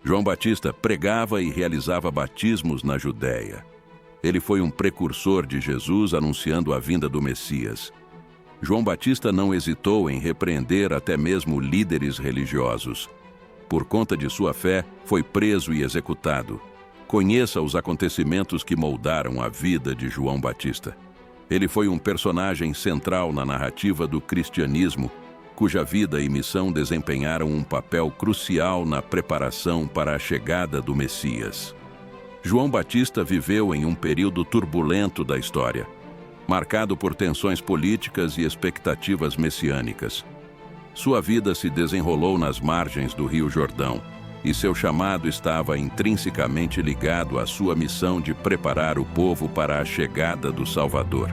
João Batista pregava e realizava batismos na Judéia. Ele foi um precursor de Jesus anunciando a vinda do Messias. João Batista não hesitou em repreender até mesmo líderes religiosos. Por conta de sua fé, foi preso e executado. Conheça os acontecimentos que moldaram a vida de João Batista. Ele foi um personagem central na narrativa do cristianismo, cuja vida e missão desempenharam um papel crucial na preparação para a chegada do Messias. João Batista viveu em um período turbulento da história, marcado por tensões políticas e expectativas messiânicas. Sua vida se desenrolou nas margens do Rio Jordão, e seu chamado estava intrinsecamente ligado à sua missão de preparar o povo para a chegada do Salvador.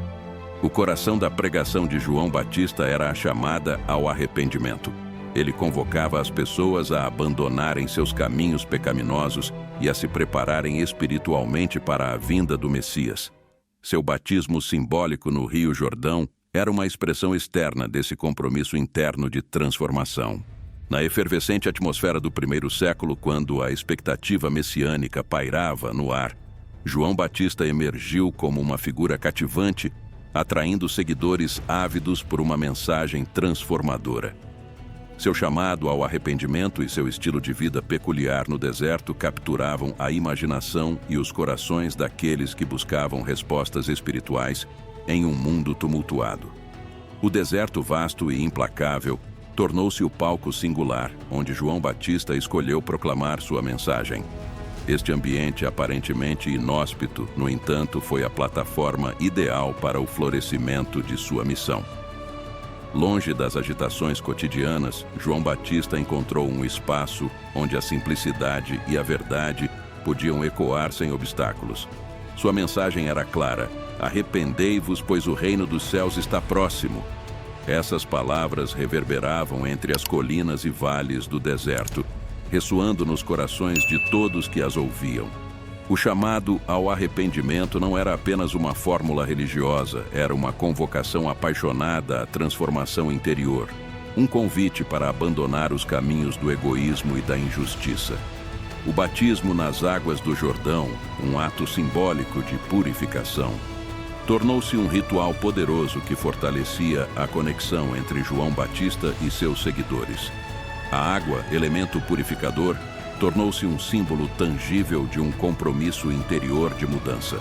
O coração da pregação de João Batista era a chamada ao arrependimento. Ele convocava as pessoas a abandonarem seus caminhos pecaminosos e a se prepararem espiritualmente para a vinda do Messias. Seu batismo simbólico no Rio Jordão era uma expressão externa desse compromisso interno de transformação. Na efervescente atmosfera do primeiro século, quando a expectativa messiânica pairava no ar, João Batista emergiu como uma figura cativante, atraindo seguidores ávidos por uma mensagem transformadora. Seu chamado ao arrependimento e seu estilo de vida peculiar no deserto capturavam a imaginação e os corações daqueles que buscavam respostas espirituais em um mundo tumultuado. O deserto vasto e implacável tornou-se o palco singular, onde João Batista escolheu proclamar sua mensagem. Este ambiente aparentemente inóspito, no entanto, foi a plataforma ideal para o florescimento de sua missão. Longe das agitações cotidianas, João Batista encontrou um espaço onde a simplicidade e a verdade podiam ecoar sem obstáculos. Sua mensagem era clara: arrependei-vos, pois o reino dos céus está próximo. Essas palavras reverberavam entre as colinas e vales do deserto, ressoando nos corações de todos que as ouviam. O chamado ao arrependimento não era apenas uma fórmula religiosa, era uma convocação apaixonada à transformação interior, um convite para abandonar os caminhos do egoísmo e da injustiça. O batismo nas águas do Jordão, um ato simbólico de purificação, tornou-se um ritual poderoso que fortalecia a conexão entre João Batista e seus seguidores. A água, elemento purificador, tornou-se um símbolo tangível de um compromisso interior de mudança.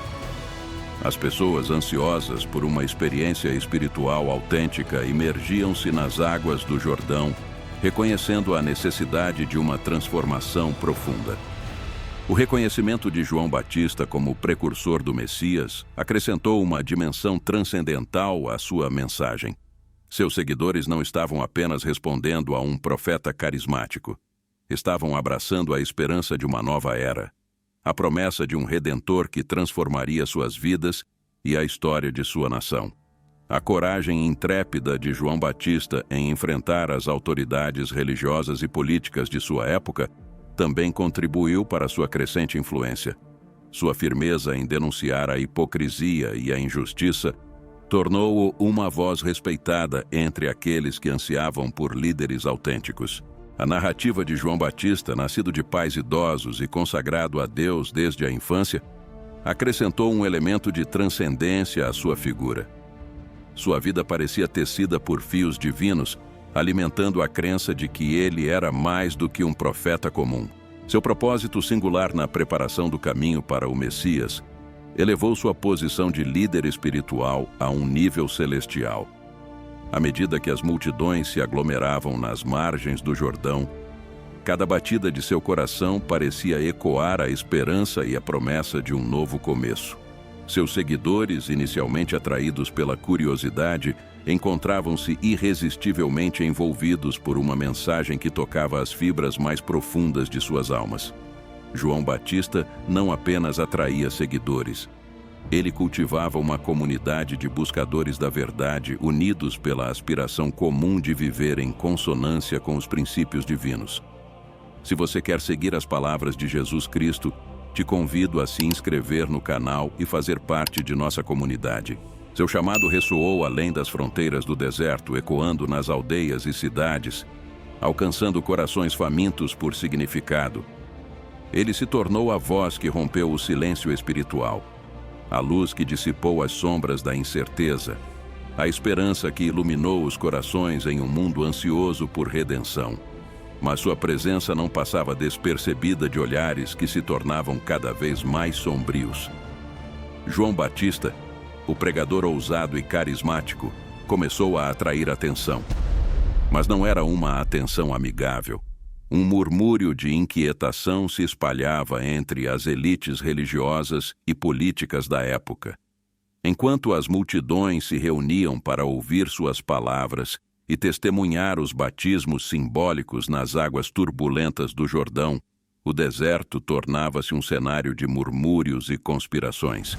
As pessoas ansiosas por uma experiência espiritual autêntica imergiam-se nas águas do Jordão, reconhecendo a necessidade de uma transformação profunda. O reconhecimento de João Batista como precursor do Messias acrescentou uma dimensão transcendental à sua mensagem. Seus seguidores não estavam apenas respondendo a um profeta carismático. Estavam abraçando a esperança de uma nova era, a promessa de um Redentor que transformaria suas vidas e a história de sua nação. A coragem intrépida de João Batista em enfrentar as autoridades religiosas e políticas de sua época também contribuiu para sua crescente influência. Sua firmeza em denunciar a hipocrisia e a injustiça tornou-o uma voz respeitada entre aqueles que ansiavam por líderes autênticos. A narrativa de João Batista, nascido de pais idosos e consagrado a Deus desde a infância, acrescentou um elemento de transcendência à sua figura. Sua vida parecia tecida por fios divinos, alimentando a crença de que ele era mais do que um profeta comum. Seu propósito singular na preparação do caminho para o Messias elevou sua posição de líder espiritual a um nível celestial. À medida que as multidões se aglomeravam nas margens do Jordão, cada batida de seu coração parecia ecoar a esperança e a promessa de um novo começo. Seus seguidores, inicialmente atraídos pela curiosidade, encontravam-se irresistivelmente envolvidos por uma mensagem que tocava as fibras mais profundas de suas almas. João Batista não apenas atraía seguidores. Ele cultivava uma comunidade de buscadores da verdade, unidos pela aspiração comum de viver em consonância com os princípios divinos. Se você quer seguir as palavras de Jesus Cristo, te convido a se inscrever no canal e fazer parte de nossa comunidade. Seu chamado ressoou além das fronteiras do deserto, ecoando nas aldeias e cidades, alcançando corações famintos por significado. Ele se tornou a voz que rompeu o silêncio espiritual, a luz que dissipou as sombras da incerteza, a esperança que iluminou os corações em um mundo ansioso por redenção. Mas sua presença não passava despercebida de olhares que se tornavam cada vez mais sombrios. João Batista, o pregador ousado e carismático, começou a atrair atenção. Mas não era uma atenção amigável. Um murmúrio de inquietação se espalhava entre as elites religiosas e políticas da época. Enquanto as multidões se reuniam para ouvir suas palavras e testemunhar os batismos simbólicos nas águas turbulentas do Jordão, o deserto tornava-se um cenário de murmúrios e conspirações.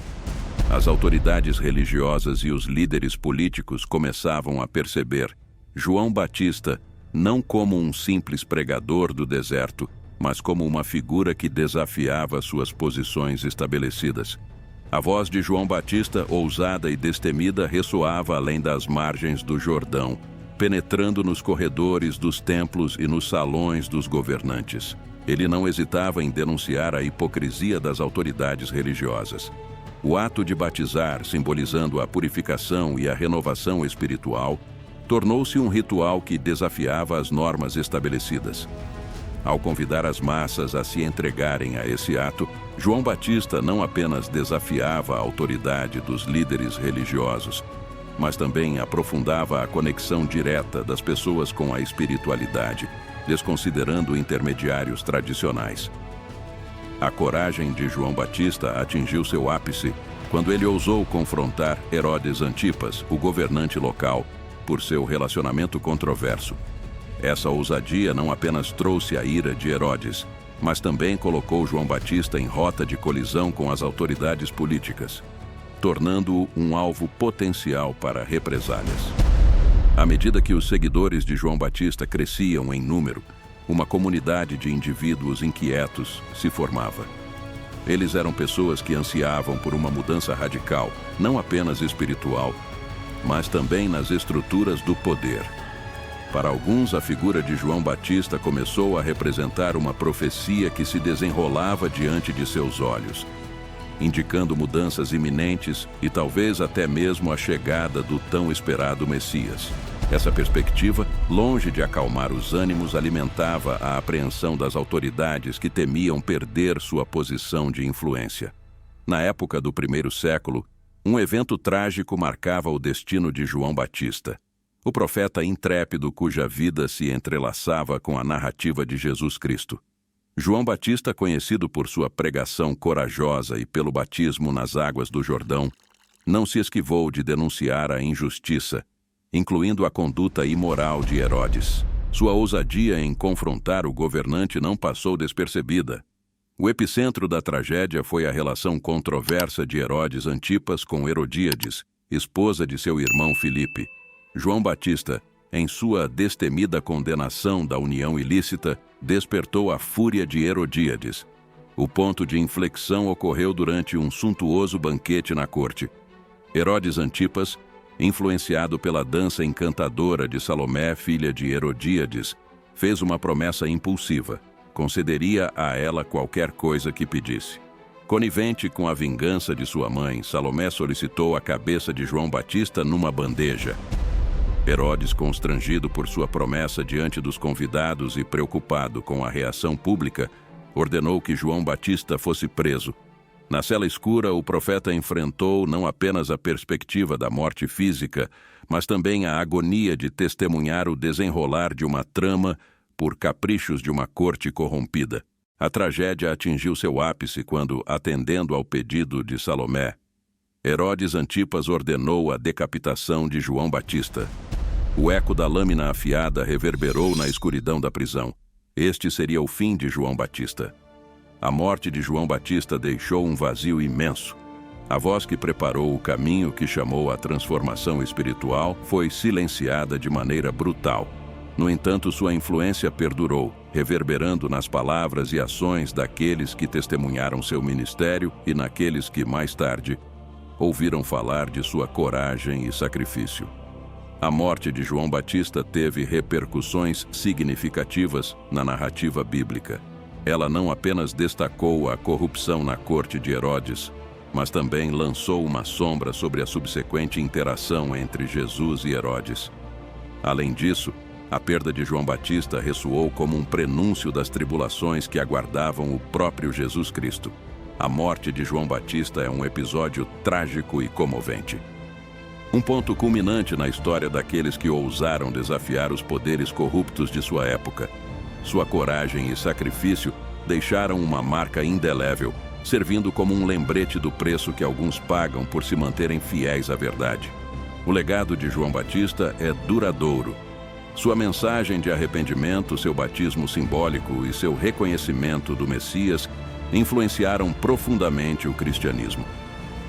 As autoridades religiosas e os líderes políticos começavam a perceber João Batista não como um simples pregador do deserto, mas como uma figura que desafiava suas posições estabelecidas. A voz de João Batista, ousada e destemida, ressoava além das margens do Jordão, penetrando nos corredores dos templos e nos salões dos governantes. Ele não hesitava em denunciar a hipocrisia das autoridades religiosas. O ato de batizar, simbolizando a purificação e a renovação espiritual, tornou-se um ritual que desafiava as normas estabelecidas. Ao convidar as massas a se entregarem a esse ato, João Batista não apenas desafiava a autoridade dos líderes religiosos, mas também aprofundava a conexão direta das pessoas com a espiritualidade, desconsiderando intermediários tradicionais. A coragem de João Batista atingiu seu ápice quando ele ousou confrontar Herodes Antipas, o governante local, por seu relacionamento controverso. Essa ousadia não apenas trouxe a ira de Herodes, mas também colocou João Batista em rota de colisão com as autoridades políticas, tornando-o um alvo potencial para represálias. À medida que os seguidores de João Batista cresciam em número, uma comunidade de indivíduos inquietos se formava. Eles eram pessoas que ansiavam por uma mudança radical, não apenas espiritual, mas também nas estruturas do poder. Para alguns, a figura de João Batista começou a representar uma profecia que se desenrolava diante de seus olhos, indicando mudanças iminentes e talvez até mesmo a chegada do tão esperado Messias. Essa perspectiva, longe de acalmar os ânimos, alimentava a apreensão das autoridades que temiam perder sua posição de influência. Na época do primeiro século, um evento trágico marcava o destino de João Batista, o profeta intrépido cuja vida se entrelaçava com a narrativa de Jesus Cristo. João Batista, conhecido por sua pregação corajosa e pelo batismo nas águas do Jordão, não se esquivou de denunciar a injustiça, incluindo a conduta imoral de Herodes. Sua ousadia em confrontar o governante não passou despercebida. O epicentro da tragédia foi a relação controversa de Herodes Antipas com Herodíades, esposa de seu irmão Filipe. João Batista, em sua destemida condenação da união ilícita, despertou a fúria de Herodíades. O ponto de inflexão ocorreu durante um suntuoso banquete na corte. Herodes Antipas, influenciado pela dança encantadora de Salomé, filha de Herodíades, fez uma promessa impulsiva: concederia a ela qualquer coisa que pedisse. Conivente com a vingança de sua mãe, Salomé solicitou a cabeça de João Batista numa bandeja. Herodes, constrangido por sua promessa diante dos convidados e preocupado com a reação pública, ordenou que João Batista fosse preso. Na cela escura, o profeta enfrentou não apenas a perspectiva da morte física, mas também a agonia de testemunhar o desenrolar de uma trama por caprichos de uma corte corrompida. A tragédia atingiu seu ápice quando, atendendo ao pedido de Salomé, Herodes Antipas ordenou a decapitação de João Batista. O eco da lâmina afiada reverberou na escuridão da prisão. Este seria o fim de João Batista. A morte de João Batista deixou um vazio imenso. A voz que preparou o caminho que chamou à transformação espiritual foi silenciada de maneira brutal. No entanto, sua influência perdurou, reverberando nas palavras e ações daqueles que testemunharam seu ministério e naqueles que, mais tarde, ouviram falar de sua coragem e sacrifício. A morte de João Batista teve repercussões significativas na narrativa bíblica. Ela não apenas destacou a corrupção na corte de Herodes, mas também lançou uma sombra sobre a subsequente interação entre Jesus e Herodes. Além disso, a perda de João Batista ressoou como um prenúncio das tribulações que aguardavam o próprio Jesus Cristo. A morte de João Batista é um episódio trágico e comovente. Um ponto culminante na história daqueles que ousaram desafiar os poderes corruptos de sua época. Sua coragem e sacrifício deixaram uma marca indelével, servindo como um lembrete do preço que alguns pagam por se manterem fiéis à verdade. O legado de João Batista é duradouro. Sua mensagem de arrependimento, seu batismo simbólico e seu reconhecimento do Messias influenciaram profundamente o cristianismo.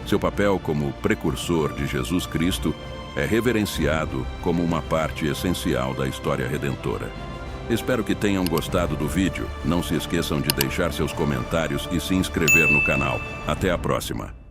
Seu papel como precursor de Jesus Cristo é reverenciado como uma parte essencial da história redentora. Espero que tenham gostado do vídeo. Não se esqueçam de deixar seus comentários e se inscrever no canal. Até a próxima!